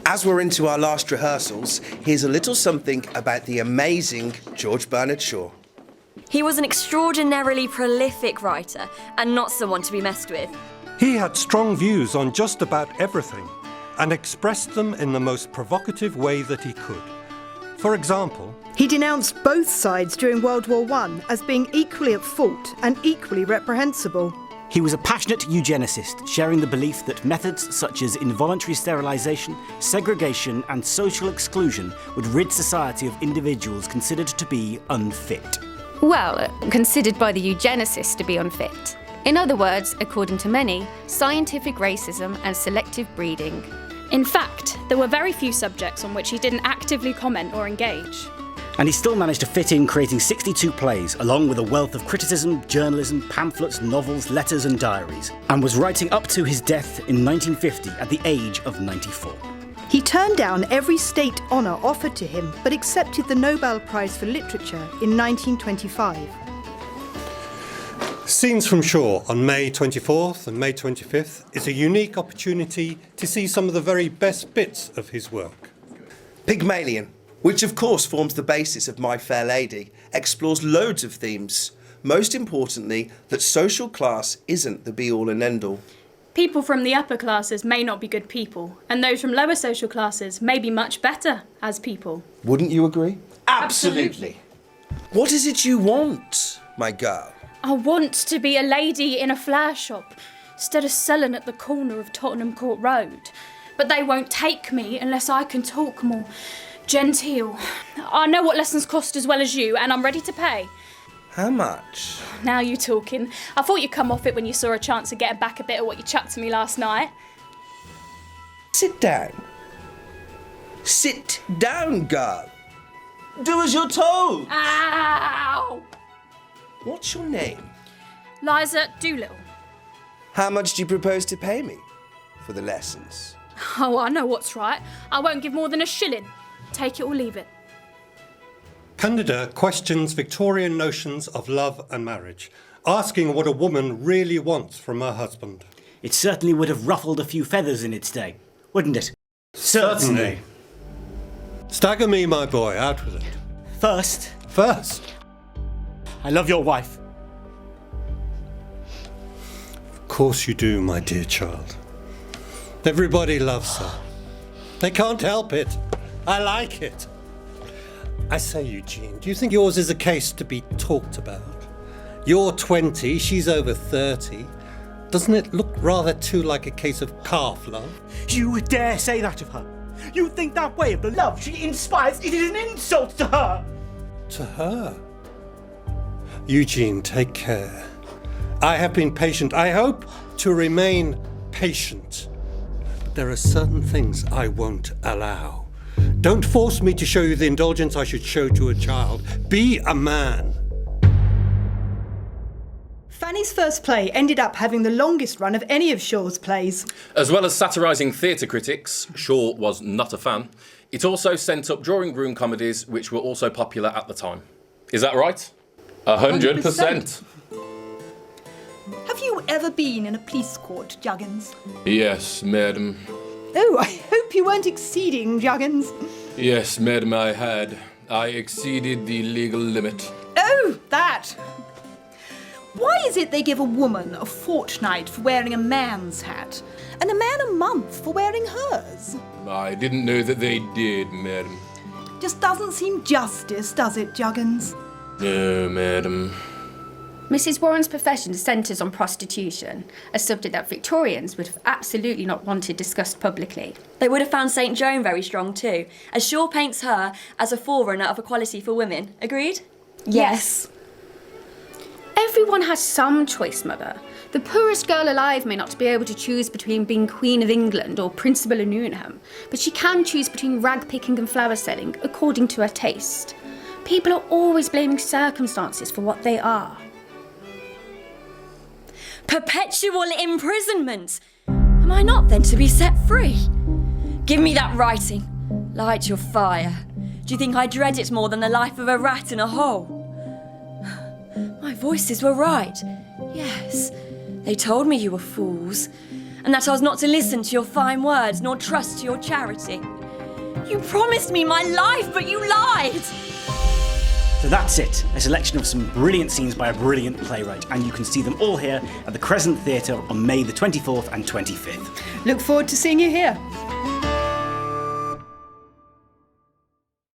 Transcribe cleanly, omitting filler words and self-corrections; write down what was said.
As we're into our last rehearsals, here's a little something about the amazing George Bernard Shaw. He was an extraordinarily prolific writer and not someone to be messed with. He had strong views on just about everything and expressed them in the most provocative way that he could. For example, he denounced both sides during World War I as being equally at fault and equally reprehensible. He was a passionate eugenicist, sharing the belief that methods such as involuntary sterilisation, segregation and social exclusion would rid society of individuals considered to be unfit. Well, considered by the eugenicists to be unfit. In other words, according to many, scientific racism and selective breeding. In fact, there were very few subjects on which he didn't actively comment or engage. And he still managed to fit in creating 62 plays, along with a wealth of criticism, journalism, pamphlets, novels, letters and diaries, and was writing up to his death in 1950 at the age of 94. He turned down every state honour offered to him, but accepted the Nobel Prize for Literature in 1925. Scenes from Shaw on May 24th and May 25th is a unique opportunity to see some of the very best bits of his work. Pygmalion, which of course forms the basis of My Fair Lady, explores loads of themes. Most importantly, that social class isn't the be-all and end-all. People from the upper classes may not be good people, and those from lower social classes may be much better as people. Wouldn't you agree? Absolutely. What is it you want, my girl? I want to be a lady in a flower shop, instead of selling at the corner of Tottenham Court Road. But they won't take me unless I can talk more genteel. I know what lessons cost as well as you, and I'm ready to pay. How much? Now you talking. I thought you'd come off it when you saw a chance of getting back a bit of what you chucked to me last night. Sit down. Sit down, girl. Do as you're told. Ow! What's your name? Liza Doolittle. How much do you propose to pay me for the lessons? Oh, I know what's right. I won't give more than a shilling. Take it or leave it. Candida questions Victorian notions of love and marriage, asking what a woman really wants from her husband. It certainly would have ruffled a few feathers in its day, wouldn't it? Certainly. Stagger me, my boy, out with it. First, I love your wife. Of course you do, my dear child. Everybody loves her. They can't help it. I like it. I say, Eugene, do you think yours is a case to be talked about? You're 20, she's over 30. Doesn't it look rather too like a case of calf love? You dare say that of her? You think that way of the love she inspires? It is an insult to her! To her? Eugene, take care. I have been patient. I hope to remain patient. But there are certain things I won't allow. Don't force me to show you the indulgence I should show to a child. Be a man. Fanny's first play ended up having the longest run of any of Shaw's plays. As well as satirising theatre critics, Shaw was not a fan. It also sent up drawing room comedies, which were also popular at the time. Is that right? 100%. Have you ever been in a police court, Juggins? Yes, madam. Oh, I hope you weren't exceeding, Juggins. Yes, madam, I had. I exceeded the legal limit. Oh, that! Why is it they give a woman a fortnight for wearing a man's hat, and a man a month for wearing hers? I didn't know that they did, madam. Just doesn't seem justice, does it, Juggins? No, madam. Mrs. Warren's profession centres on prostitution, a subject that Victorians would have absolutely not wanted discussed publicly. They would have found St. Joan very strong too, as Shaw paints her as a forerunner of equality for women. Agreed? Yes. Everyone has some choice, Mother. The poorest girl alive may not be able to choose between being Queen of England or Principal of Newnham, but she can choose between rag picking and flower selling according to her taste. People are always blaming circumstances for what they are. Perpetual imprisonment! Am I not then to be set free? Give me that writing. Light your fire. Do you think I dread it more than the life of a rat in a hole? My voices were right. Yes, they told me you were fools. and that I was not to listen to your fine words nor trust to your charity. You promised me my life, but you lied! So that's it, a selection of some brilliant scenes by a brilliant playwright, and you can see them all here at the Crescent Theatre on May the 24th and 25th. Look forward to seeing you here.